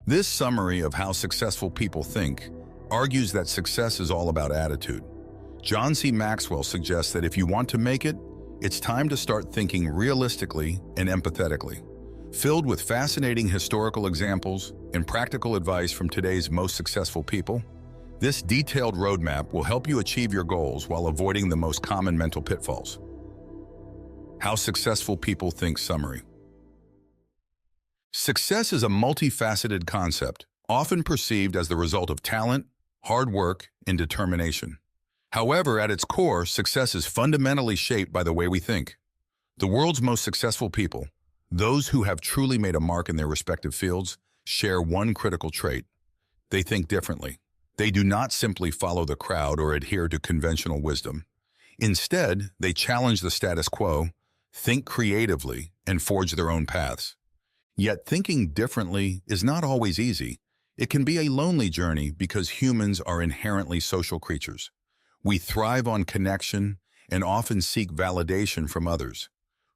This summary of how successful people think argues that success is all about attitude. John C. Maxwell suggests that if you want to make it, it's time to start thinking realistically and empathetically. Filled with fascinating historical examples and practical advice from today's most successful people, this detailed roadmap will help you achieve your goals while avoiding the most common mental pitfalls. How successful people think summary. Success is a multifaceted concept, often perceived as the result of talent, hard work, and determination. However, at its core, success is fundamentally shaped by the way we think. The world's most successful people, those who have truly made a mark in their respective fields, share one critical trait. They think differently. They do not simply follow the crowd or adhere to conventional wisdom. Instead, they challenge the status quo, think creatively, and forge their own paths. Yet thinking differently is not always easy. It can be a lonely journey because humans are inherently social creatures. We thrive on connection and often seek validation from others,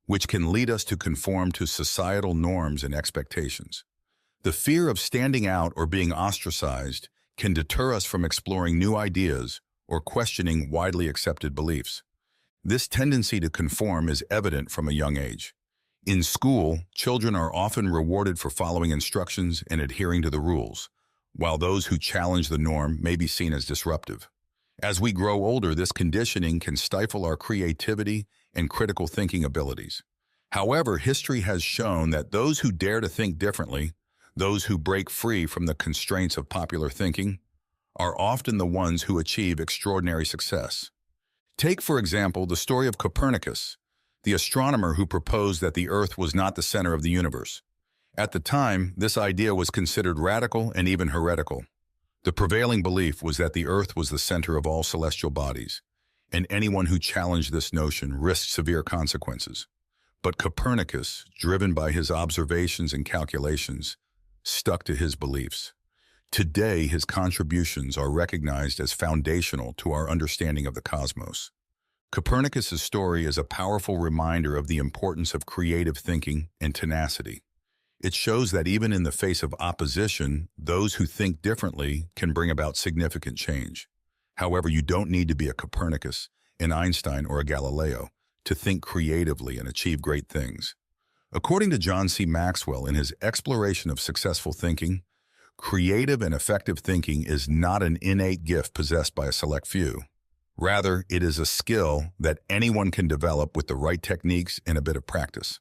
which can lead us to conform to societal norms and expectations. The fear of standing out or being ostracized can deter us from exploring new ideas or questioning widely accepted beliefs. This tendency to conform is evident from a young age. In school, children are often rewarded for following instructions and adhering to the rules, while those who challenge the norm may be seen as disruptive. As we grow older, this conditioning can stifle our creativity and critical thinking abilities. However, history has shown that those who dare to think differently, those who break free from the constraints of popular thinking, are often the ones who achieve extraordinary success. Take, for example, the story of Copernicus, the astronomer who proposed that the Earth was not the center of the universe. At the time, this idea was considered radical and even heretical. The prevailing belief was that the Earth was the center of all celestial bodies, and anyone who challenged this notion risked severe consequences. But Copernicus, driven by his observations and calculations, stuck to his beliefs. Today, his contributions are recognized as foundational to our understanding of the cosmos. Copernicus's story is a powerful reminder of the importance of creative thinking and tenacity. It shows that even in the face of opposition, those who think differently can bring about significant change. However, you don't need to be a Copernicus, an Einstein, or a Galileo to think creatively and achieve great things. According to John C. Maxwell in his exploration of successful thinking, creative and effective thinking is not an innate gift possessed by a select few. Rather, it is a skill that anyone can develop with the right techniques and a bit of practice.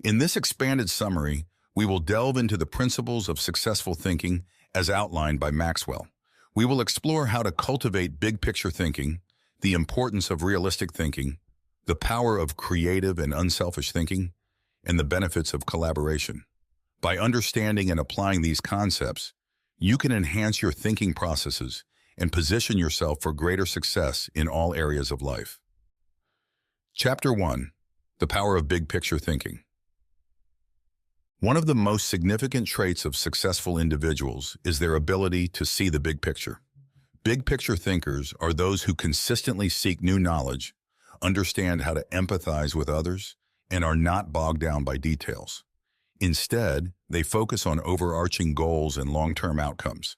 In this expanded summary, we will delve into the principles of successful thinking as outlined by Maxwell. We will explore how to cultivate big-picture thinking, the importance of realistic thinking, the power of creative and unselfish thinking, and the benefits of collaboration. By understanding and applying these concepts, you can enhance your thinking processes and position yourself for greater success in all areas of life. Chapter 1. The Power of Big-Picture Thinking. One of the most significant traits of successful individuals is their ability to see the big picture. Big-picture thinkers are those who consistently seek new knowledge, understand how to empathize with others, and are not bogged down by details. Instead, they focus on overarching goals and long-term outcomes.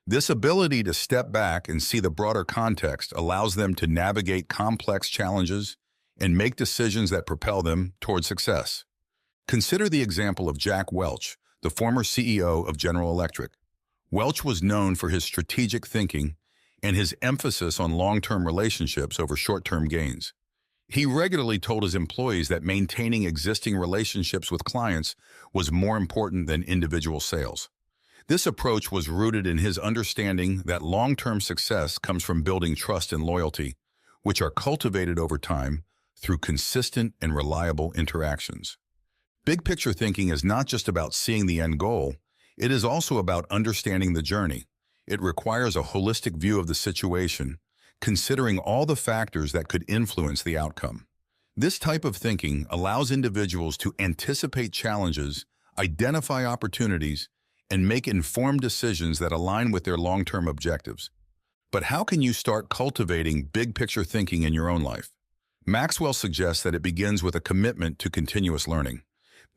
This ability to step back and see the broader context allows them to navigate complex challenges and make decisions that propel them toward success. Consider the example of Jack Welch, the former CEO of General Electric. Welch was known for his strategic thinking and his emphasis on long-term relationships over short-term gains. He regularly told his employees that maintaining existing relationships with clients was more important than individual sales. This approach was rooted in his understanding that long-term success comes from building trust and loyalty, which are cultivated over time through consistent and reliable interactions. Big-picture thinking is not just about seeing the end goal, it is also about understanding the journey. It requires a holistic view of the situation, considering all the factors that could influence the outcome. This type of thinking allows individuals to anticipate challenges, identify opportunities, and make informed decisions that align with their long-term objectives. But how can you start cultivating big-picture thinking in your own life? Maxwell suggests that it begins with a commitment to continuous learning.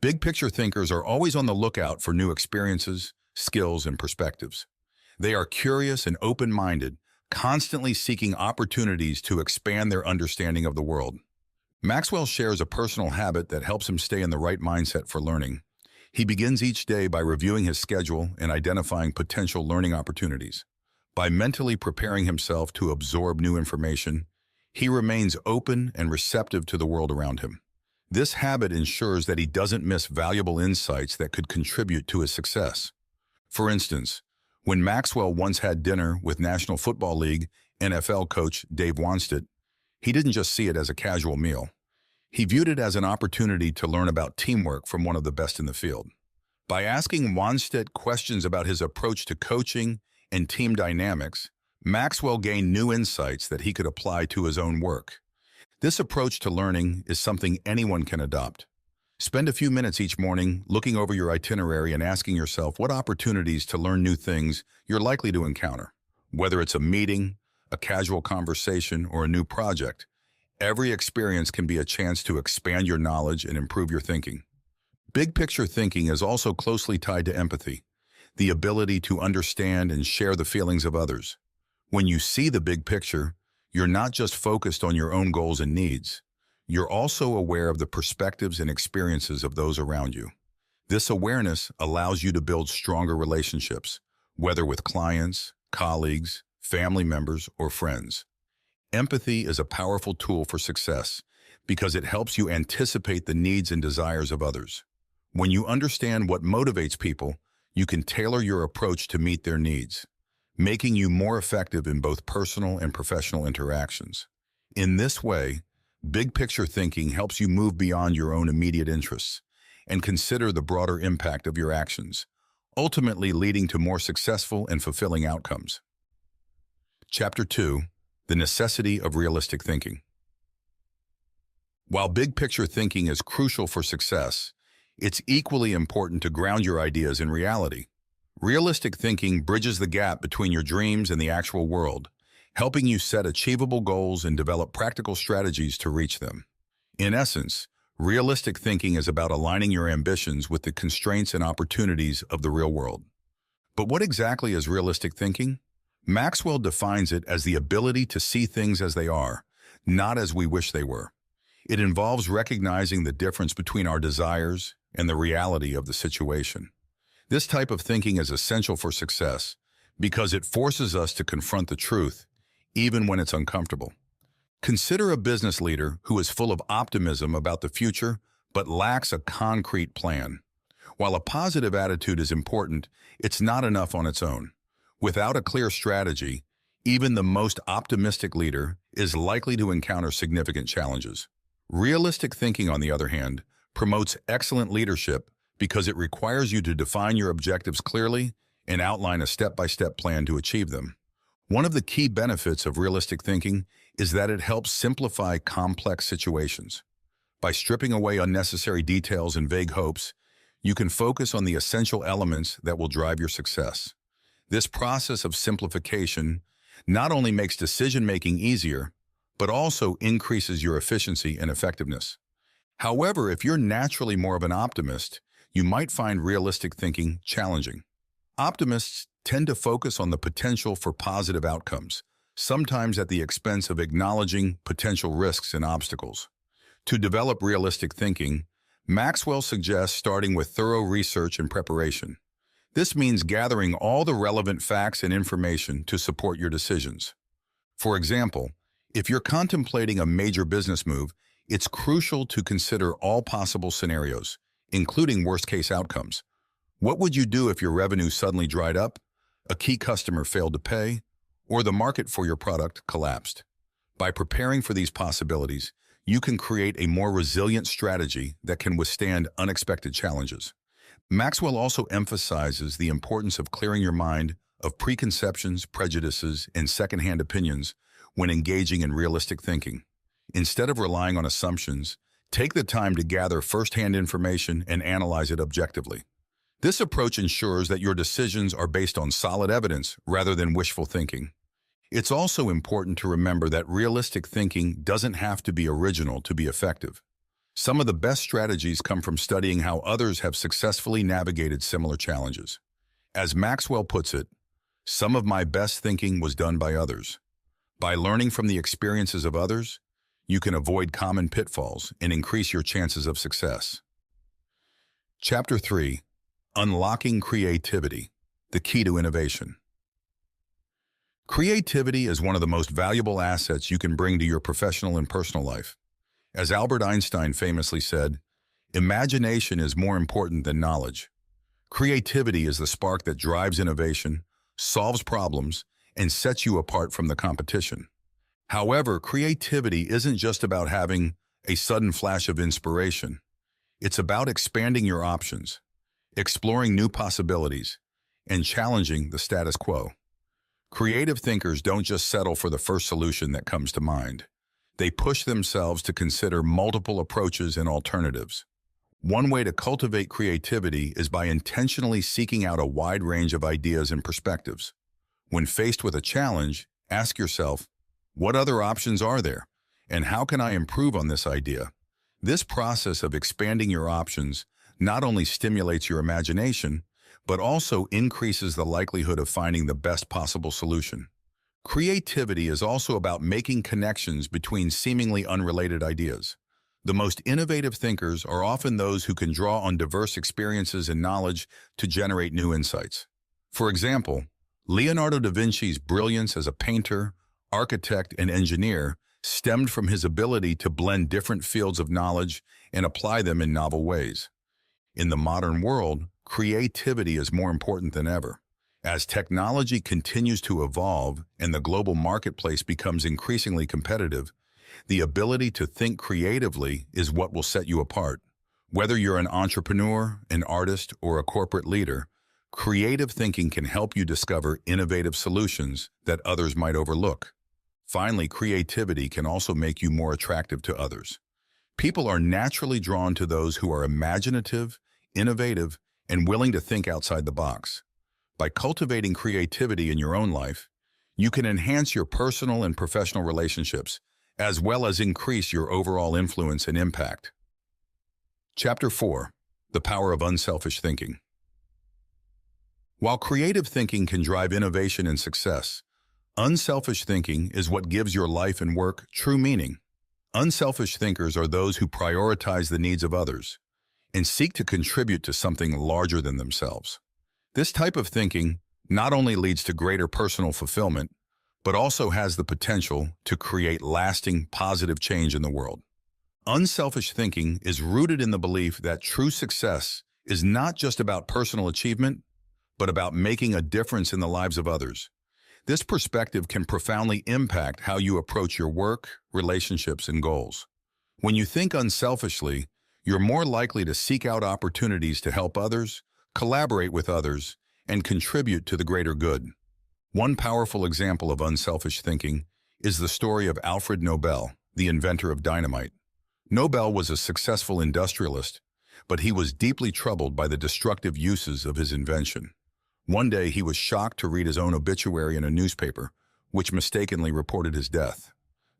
Big-picture thinkers are always on the lookout for new experiences, skills, and perspectives. They are curious and open-minded, constantly seeking opportunities to expand their understanding of the world. Maxwell shares a personal habit that helps him stay in the right mindset for learning. He begins each day by reviewing his schedule and identifying potential learning opportunities. By mentally preparing himself to absorb new information, he remains open and receptive to the world around him. This habit ensures that he doesn't miss valuable insights that could contribute to his success. For instance, when Maxwell once had dinner with National Football League NFL coach Dave Wannstedt, he didn't just see it as a casual meal. He viewed it as an opportunity to learn about teamwork from one of the best in the field. By asking Wannstedt questions about his approach to coaching and team dynamics, Maxwell gained new insights that he could apply to his own work. This approach to learning is something anyone can adopt. Spend a few minutes each morning looking over your itinerary and asking yourself what opportunities to learn new things you're likely to encounter. Whether it's a meeting, a casual conversation, or a new project, every experience can be a chance to expand your knowledge and improve your thinking. Big picture thinking is also closely tied to empathy, the ability to understand and share the feelings of others. When you see the big picture, you're not just focused on your own goals and needs. You're also aware of the perspectives and experiences of those around you. This awareness allows you to build stronger relationships, whether with clients, colleagues, family members, or friends. Empathy is a powerful tool for success because it helps you anticipate the needs and desires of others. When you understand what motivates people, you can tailor your approach to meet their needs, making you more effective in both personal and professional interactions. In this way, big picture thinking helps you move beyond your own immediate interests and consider the broader impact of your actions, ultimately leading to more successful and fulfilling outcomes. Chapter 2: The Necessity of Realistic Thinking. While big picture thinking is crucial for success, it's equally important to ground your ideas in reality. Realistic thinking bridges the gap between your dreams and the actual world, helping you set achievable goals and develop practical strategies to reach them. In essence, realistic thinking is about aligning your ambitions with the constraints and opportunities of the real world. But what exactly is realistic thinking? Maxwell defines it as the ability to see things as they are, not as we wish they were. It involves recognizing the difference between our desires and the reality of the situation. This type of thinking is essential for success because it forces us to confront the truth, even when it's uncomfortable. Consider a business leader who is full of optimism about the future but lacks a concrete plan. While a positive attitude is important, it's not enough on its own. Without a clear strategy, even the most optimistic leader is likely to encounter significant challenges. Realistic thinking, on the other hand, promotes excellent leadership because it requires you to define your objectives clearly and outline a step-by-step plan to achieve them. One of the key benefits of realistic thinking is that it helps simplify complex situations. By stripping away unnecessary details and vague hopes, you can focus on the essential elements that will drive your success. This process of simplification not only makes decision-making easier, but also increases your efficiency and effectiveness. However, if you're naturally more of an optimist, you might find realistic thinking challenging. Optimists tend to focus on the potential for positive outcomes, sometimes at the expense of acknowledging potential risks and obstacles. To develop realistic thinking, Maxwell suggests starting with thorough research and preparation. This means gathering all the relevant facts and information to support your decisions. For example, if you're contemplating a major business move, it's crucial to consider all possible scenarios, including worst-case outcomes. What would you do if your revenue suddenly dried up, a key customer failed to pay, or the market for your product collapsed? By preparing for these possibilities, you can create a more resilient strategy that can withstand unexpected challenges. Maxwell also emphasizes the importance of clearing your mind of preconceptions, prejudices, and secondhand opinions when engaging in realistic thinking. Instead of relying on assumptions, take the time to gather first-hand information and analyze it objectively. This approach ensures that your decisions are based on solid evidence rather than wishful thinking. It's also important to remember that realistic thinking doesn't have to be original to be effective. Some of the best strategies come from studying how others have successfully navigated similar challenges. As Maxwell puts it, some of my best thinking was done by others. By learning from the experiences of others, you can avoid common pitfalls and increase your chances of success. Chapter 3. Unlocking Creativity, the Key to Innovation. Creativity is one of the most valuable assets you can bring to your professional and personal life. As Albert Einstein famously said, imagination is more important than knowledge. Creativity is the spark that drives innovation, solves problems, and sets you apart from the competition. However, creativity isn't just about having a sudden flash of inspiration. It's about expanding your options, exploring new possibilities, and challenging the status quo. Creative thinkers don't just settle for the first solution that comes to mind. They push themselves to consider multiple approaches and alternatives. One way to cultivate creativity is by intentionally seeking out a wide range of ideas and perspectives. When faced with a challenge, ask yourself, what other options are there, and how can I improve on this idea? This process of expanding your options not only stimulates your imagination, but also increases the likelihood of finding the best possible solution. Creativity is also about making connections between seemingly unrelated ideas. The most innovative thinkers are often those who can draw on diverse experiences and knowledge to generate new insights. For example, Leonardo da Vinci's brilliance as a painter, architect, and engineer stemmed from his ability to blend different fields of knowledge and apply them in novel ways. In the modern world, creativity is more important than ever. As technology continues to evolve and the global marketplace becomes increasingly competitive, the ability to think creatively is what will set you apart. Whether you're an entrepreneur, an artist, or a corporate leader, creative thinking can help you discover innovative solutions that others might overlook. Finally, creativity can also make you more attractive to others. People are naturally drawn to those who are imaginative, innovative, and willing to think outside the box. By cultivating creativity in your own life, you can enhance your personal and professional relationships, as well as increase your overall influence and impact. Chapter 4. The Power of Unselfish Thinking. While creative thinking can drive innovation and success, unselfish thinking is what gives your life and work true meaning. Unselfish thinkers are those who prioritize the needs of others and seek to contribute to something larger than themselves. This type of thinking not only leads to greater personal fulfillment, but also has the potential to create lasting, positive change in the world. Unselfish thinking is rooted in the belief that true success is not just about personal achievement, but about making a difference in the lives of others. This perspective can profoundly impact how you approach your work, relationships, and goals. When you think unselfishly, you're more likely to seek out opportunities to help others, collaborate with others, and contribute to the greater good. One powerful example of unselfish thinking is the story of Alfred Nobel, the inventor of dynamite. Nobel was a successful industrialist, but he was deeply troubled by the destructive uses of his invention. One day he was shocked to read his own obituary in a newspaper, which mistakenly reported his death.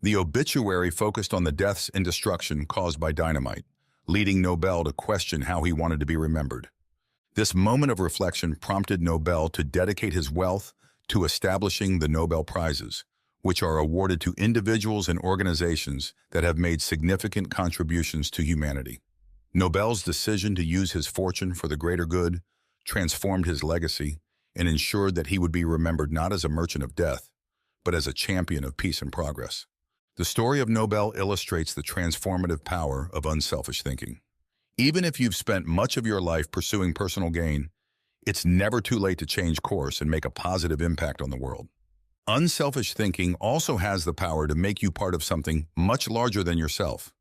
The obituary focused on the deaths and destruction caused by dynamite, leading Nobel to question how he wanted to be remembered. This moment of reflection prompted Nobel to dedicate his wealth to establishing the Nobel Prizes, which are awarded to individuals and organizations that have made significant contributions to humanity. Nobel's decision to use his fortune for the greater good transformed his legacy and ensured that he would be remembered not as a merchant of death, but as a champion of peace and progress. The story of Nobel illustrates the transformative power of unselfish thinking. Even if you've spent much of your life pursuing personal gain, it's never too late to change course and make a positive impact on the world. Unselfish thinking also has the power to make you part of something much larger than yourself.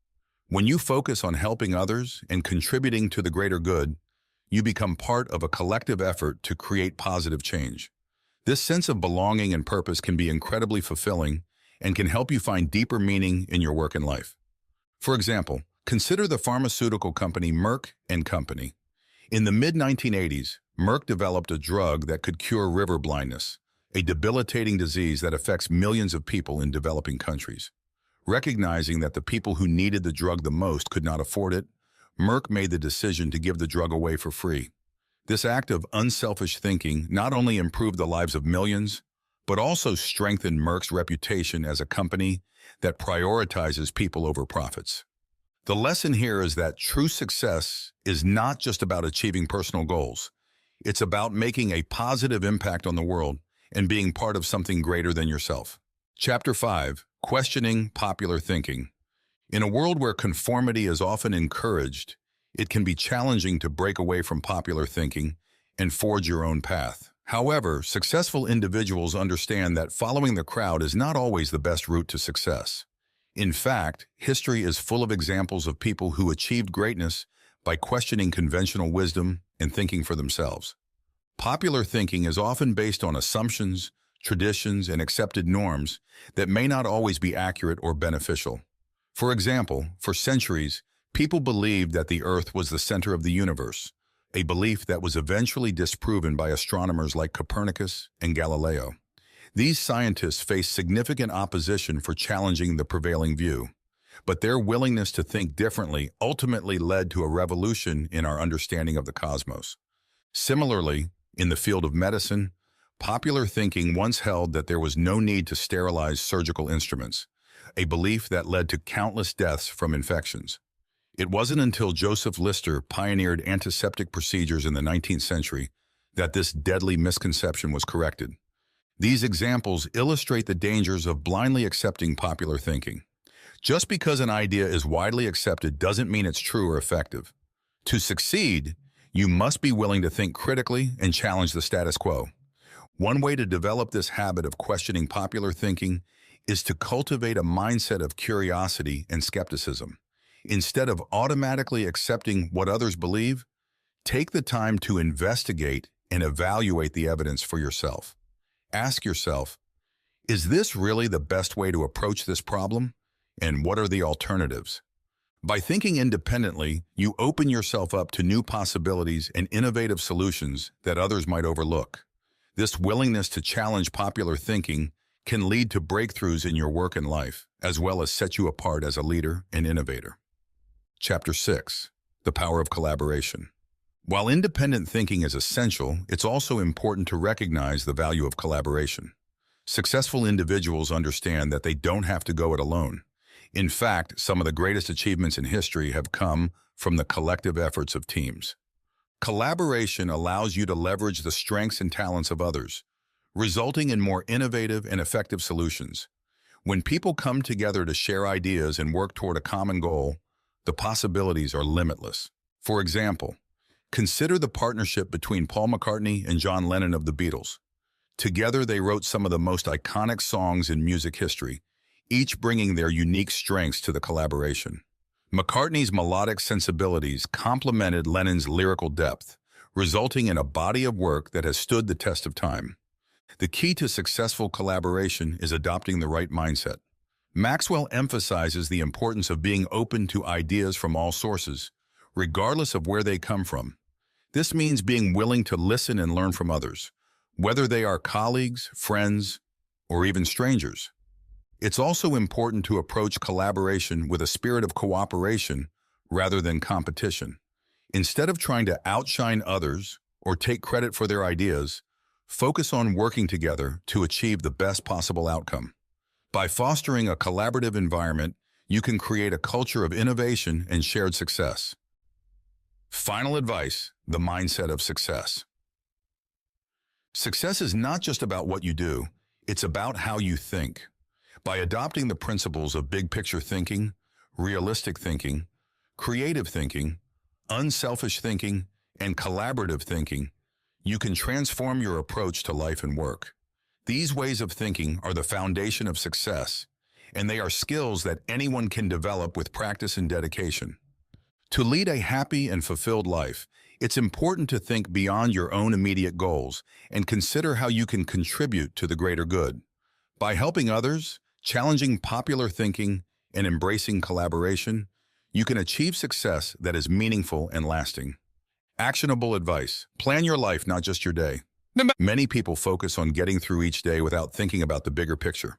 When you focus on helping others and contributing to the greater good, you become part of a collective effort to create positive change. This sense of belonging and purpose can be incredibly fulfilling and can help you find deeper meaning in your work and life. For example, consider the pharmaceutical company Merck & Company. In the mid-1980s, Merck developed a drug that could cure river blindness, a debilitating disease that affects millions of people in developing countries. Recognizing that the people who needed the drug the most could not afford it, Merck made the decision to give the drug away for free. This act of unselfish thinking not only improved the lives of millions, but also strengthened Merck's reputation as a company that prioritizes people over profits. The lesson here is that true success is not just about achieving personal goals. It's about making a positive impact on the world and being part of something greater than yourself. Chapter 5. Questioning Popular Thinking. In a world where conformity is often encouraged, it can be challenging to break away from popular thinking and forge your own path. However, successful individuals understand that following the crowd is not always the best route to success. In fact, history is full of examples of people who achieved greatness by questioning conventional wisdom and thinking for themselves. Popular thinking is often based on assumptions, traditions, and accepted norms that may not always be accurate or beneficial. For example, for centuries, people believed that the Earth was the center of the universe, a belief that was eventually disproven by astronomers like Copernicus and Galileo. These scientists faced significant opposition for challenging the prevailing view, but their willingness to think differently ultimately led to a revolution in our understanding of the cosmos. Similarly, in the field of medicine, popular thinking once held that there was no need to sterilize surgical instruments, a belief that led to countless deaths from infections. It wasn't until Joseph Lister pioneered antiseptic procedures in the 19th century that this deadly misconception was corrected. These examples illustrate the dangers of blindly accepting popular thinking. Just because an idea is widely accepted doesn't mean it's true or effective. To succeed, you must be willing to think critically and challenge the status quo. One way to develop this habit of questioning popular thinking is to cultivate a mindset of curiosity and skepticism. Instead of automatically accepting what others believe, take the time to investigate and evaluate the evidence for yourself. Ask yourself, is this really the best way to approach this problem? And what are the alternatives? By thinking independently, you open yourself up to new possibilities and innovative solutions that others might overlook. This willingness to challenge popular thinking can lead to breakthroughs in your work and life, as well as set you apart as a leader and innovator. Chapter 6. The Power of Collaboration. While independent thinking is essential, it's also important to recognize the value of collaboration. Successful individuals understand that they don't have to go it alone. In fact, some of the greatest achievements in history have come from the collective efforts of teams. Collaboration allows you to leverage the strengths and talents of others, resulting in more innovative and effective solutions. When people come together to share ideas and work toward a common goal, the possibilities are limitless. For example, consider the partnership between Paul McCartney and John Lennon of the Beatles. Together, they wrote some of the most iconic songs in music history, each bringing their unique strengths to the collaboration. McCartney's melodic sensibilities complemented Lennon's lyrical depth, resulting in a body of work that has stood the test of time. The key to successful collaboration is adopting the right mindset. Maxwell emphasizes the importance of being open to ideas from all sources, regardless of where they come from. This means being willing to listen and learn from others, whether they are colleagues, friends, or even strangers. It's also important to approach collaboration with a spirit of cooperation rather than competition. Instead of trying to outshine others or take credit for their ideas, focus on working together to achieve the best possible outcome. By fostering a collaborative environment, you can create a culture of innovation and shared success. Final advice: the mindset of success. Success is not just about what you do, it's about how you think. By adopting the principles of big-picture thinking, realistic thinking, creative thinking, unselfish thinking, and collaborative thinking, you can transform your approach to life and work. These ways of thinking are the foundation of success, and they are skills that anyone can develop with practice and dedication. To lead a happy and fulfilled life, it's important to think beyond your own immediate goals and consider how you can contribute to the greater good. By helping others, challenging popular thinking, and embracing collaboration, you can achieve success that is meaningful and lasting. Actionable advice: plan your life, not just your day. Many people focus on getting through each day without thinking about the bigger picture.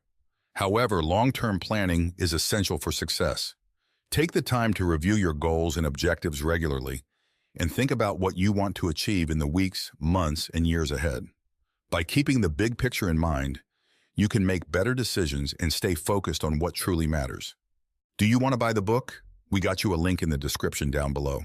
However, long-term planning is essential for success. Take the time to review your goals and objectives regularly and think about what you want to achieve in the weeks, months, and years ahead. By keeping the big picture in mind, you can make better decisions and stay focused on what truly matters. Do you want to buy the book? We got you a link in the description down below.